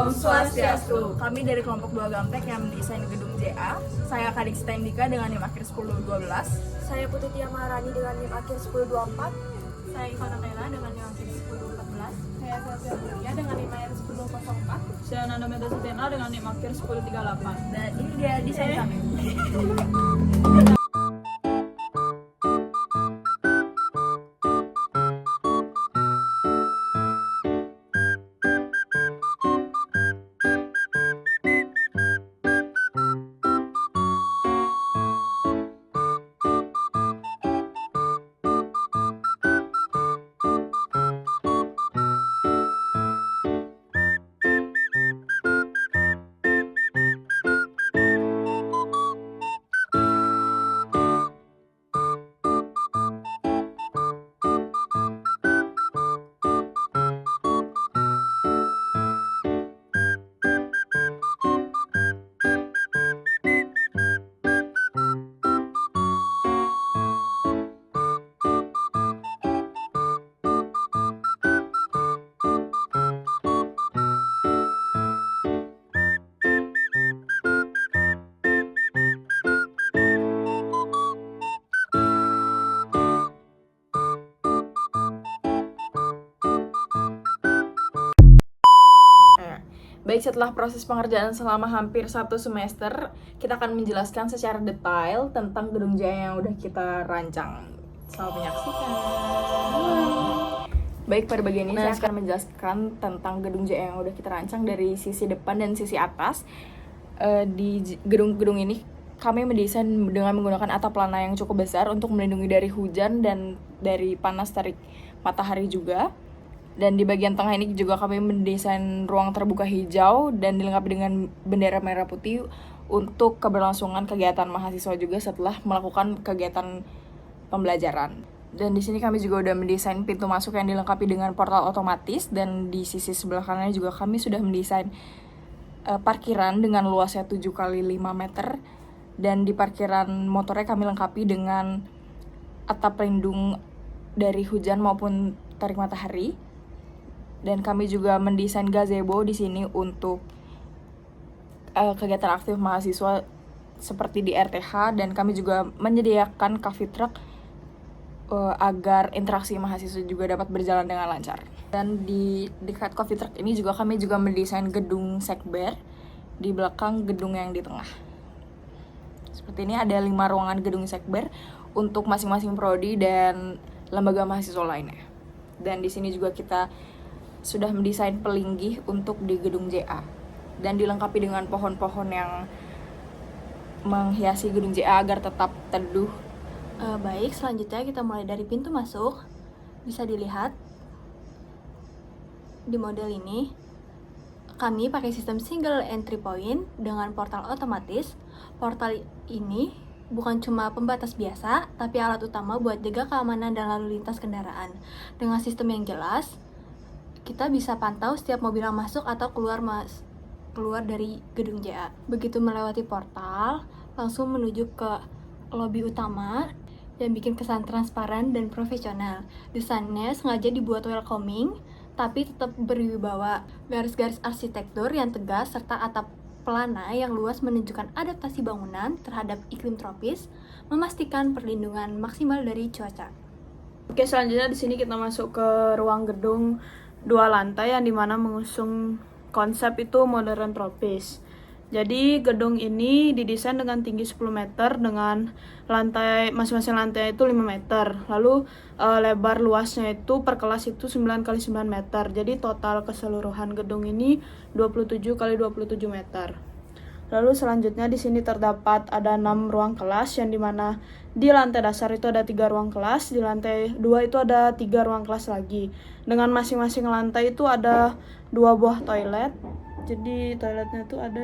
Om Swastiastu. Kami dari kelompok 2 Gamtek yang mendesain gedung JA. Saya Kadiksta Indika dengan NIM akhir 1012. Saya Putri Tia Maharani dengan NIM akhir 1024. Saya Ivana Kayla dengan NIM akhir 1014. Saya Saskia Mulia dengan NIM akhir 1004. Saya Nanda Meta Sutena dengan NIM akhir 1038. Dan ini dia desain kami. Baik, setelah proses pengerjaan selama hampir 1 semester, kita akan menjelaskan secara detail tentang gedung jaya yang udah kita rancang. Selamat menyaksikan. Baik, pada bagian ini saya akan menjelaskan tentang gedung jaya yang udah kita rancang dari sisi depan dan sisi atas. Di gedung-gedung ini kami mendesain dengan menggunakan atap lana yang cukup besar untuk melindungi dari hujan dan dari panas terik matahari juga. Dan di bagian tengah ini juga kami mendesain ruang terbuka hijau dan dilengkapi dengan bendera merah putih untuk keberlangsungan kegiatan mahasiswa juga setelah melakukan kegiatan pembelajaran. Dan di sini kami juga udah mendesain pintu masuk yang dilengkapi dengan portal otomatis, dan di sisi sebelah kanannya juga kami sudah mendesain parkiran dengan luasnya 7 kali 5 meter, dan di parkiran motornya kami lengkapi dengan atap pelindung dari hujan maupun terik matahari. Dan kami juga mendesain gazebo di sini untuk kegiatan aktif mahasiswa seperti di RTH, dan kami juga menyediakan coffee truck agar interaksi mahasiswa juga dapat berjalan dengan lancar. Dan di dekat coffee truck ini juga kami juga mendesain gedung sekber di belakang gedung yang di tengah. Seperti ini ada 5 ruangan gedung sekber untuk masing-masing prodi dan lembaga mahasiswa lainnya. Dan di sini juga kita sudah mendesain pelinggih untuk di gedung JA dan dilengkapi dengan pohon-pohon yang menghiasi gedung JA agar tetap teduh. Baik, selanjutnya kita mulai dari pintu masuk. Bisa dilihat di model ini kami pakai sistem single entry point dengan portal otomatis. Portal ini bukan cuma pembatas biasa, tapi alat utama buat jaga keamanan dan lalu lintas kendaraan. Dengan sistem yang jelas, kita bisa pantau setiap mobil yang masuk atau keluar dari gedung JA. Begitu melewati portal, langsung menuju ke lobi utama yang bikin kesan transparan dan profesional. Desainnya sengaja dibuat welcoming, tapi tetap berwibawa. Garis-garis arsitektur yang tegas serta atap pelana yang luas menunjukkan adaptasi bangunan terhadap iklim tropis, memastikan perlindungan maksimal dari cuaca. Oke, selanjutnya di sini kita masuk ke ruang gedung 2 lantai yang dimana mengusung konsep itu modern tropis. Jadi gedung ini didesain dengan tinggi 10 meter dengan lantai, masing-masing lantai itu 5 meter. Lalu lebar luasnya itu per kelas itu 9 kali 9 meter. Jadi total keseluruhan gedung ini 27 kali 27 meter. Lalu selanjutnya di sini terdapat ada 6 ruang kelas yang dimana di lantai dasar itu ada 3 ruang kelas, di lantai 2 itu ada 3 ruang kelas lagi. Dengan masing-masing lantai itu ada 2 buah toilet. Jadi toiletnya itu ada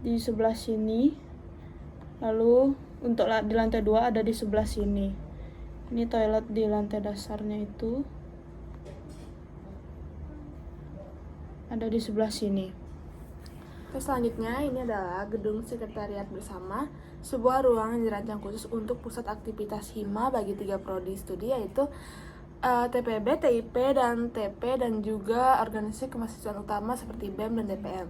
di sebelah sini. Lalu untuk di lantai 2 ada di sebelah sini. Ini toilet di lantai dasarnya itu ada di sebelah sini. Oke, selanjutnya ini adalah gedung sekretariat bersama, sebuah ruangan yang dirancang khusus untuk pusat aktivitas hima bagi 3 prodi studi, yaitu TPB, TIP, dan TP, dan juga organisasi kemahasiswaan utama seperti BEM dan DPM.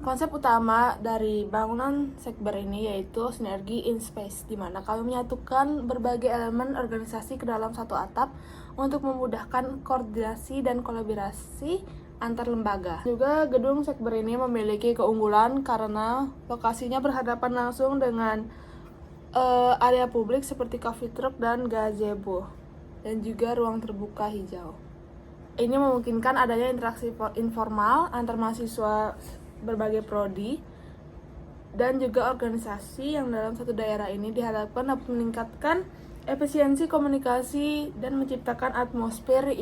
Konsep utama dari bangunan Sekber ini yaitu sinergi in space, di mana kami menyatukan berbagai elemen organisasi ke dalam satu atap untuk memudahkan koordinasi dan kolaborasi antar lembaga. Juga gedung Sekber ini memiliki keunggulan karena lokasinya berhadapan langsung dengan area publik seperti coffee truck dan gazebo, dan juga ruang terbuka hijau. Ini memungkinkan adanya interaksi informal antar mahasiswa berbagai prodi dan juga organisasi yang dalam satu daerah ini diharapkan dapat meningkatkan efisiensi komunikasi dan menciptakan atmosfer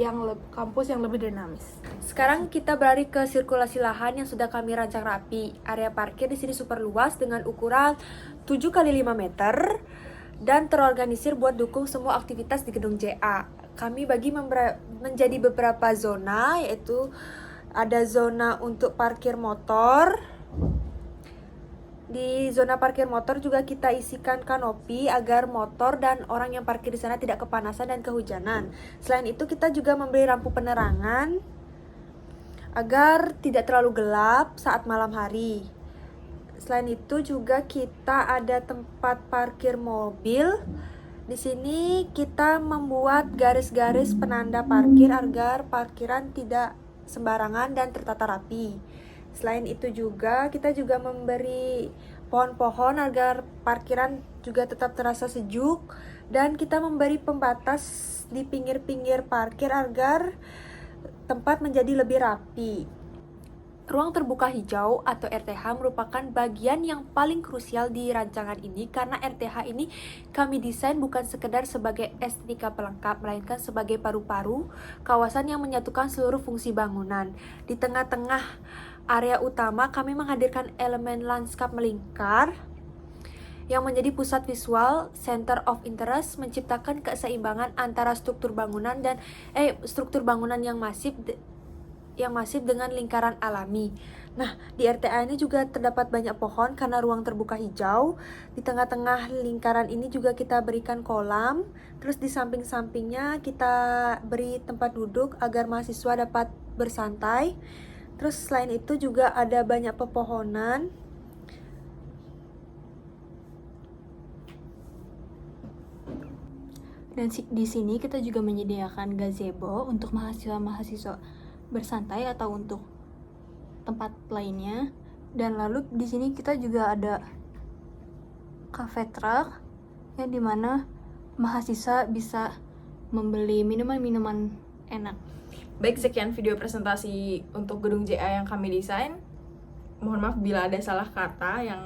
kampus yang lebih dinamis. Sekarang kita beralih ke sirkulasi lahan yang sudah kami rancang rapi. Area parkir di sini super luas dengan ukuran 7 x 5 meter dan terorganisir buat dukung semua aktivitas di gedung JA. Kami bagi menjadi beberapa zona, yaitu ada zona untuk parkir motor. Di zona parkir motor juga kita isikan kanopi agar motor dan orang yang parkir di sana tidak kepanasan dan kehujanan. Selain itu kita juga memberi lampu penerangan agar tidak terlalu gelap saat malam hari. Selain itu juga kita ada tempat parkir mobil. Di sini kita membuat garis-garis penanda parkir agar parkiran tidak sembarangan dan tertata rapi. Selain itu juga kita juga memberi pohon-pohon agar parkiran juga tetap terasa sejuk, dan kita memberi pembatas di pinggir-pinggir parkir agar tempat menjadi lebih rapi. Ruang terbuka hijau atau RTH merupakan bagian yang paling krusial di rancangan ini karena RTH ini kami desain bukan sekedar sebagai estetika pelengkap, melainkan sebagai paru-paru kawasan yang menyatukan seluruh fungsi bangunan. Di tengah-tengah area utama kami menghadirkan elemen lanskap melingkar yang menjadi pusat visual, center of interest, menciptakan keseimbangan antara struktur bangunan yang masif dengan lingkaran alami. Nah, di RTA ini juga terdapat banyak pohon karena ruang terbuka hijau. Di tengah-tengah lingkaran ini juga kita berikan kolam. Terus di samping-sampingnya kita beri tempat duduk agar mahasiswa dapat bersantai. Terus selain itu juga ada banyak pepohonan. Dan di sini kita juga menyediakan gazebo untuk mahasiswa-mahasiswa bersantai atau untuk tempat lainnya. Dan lalu di sini kita juga ada cafe truck yang dimana mahasiswa bisa membeli minuman-minuman enak. Baik, sekian video presentasi untuk gedung JA yang kami desain. Mohon maaf bila ada salah kata yang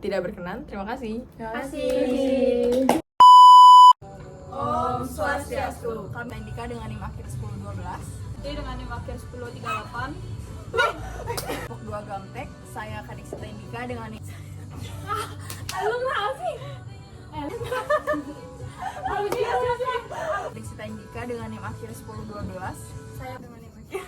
tidak berkenan. Terima kasih. Terima kasih. Om Swastiastu. Kami Andika dengan NIM akhir 1012. Jadi dengan NIM akhir 1038. Kelompok 2 Gamtek. Saya Kadixita Indika dengan NIM. Kadixita Indika dengan NIM akhir 1012. Saya dengan NIM akhir.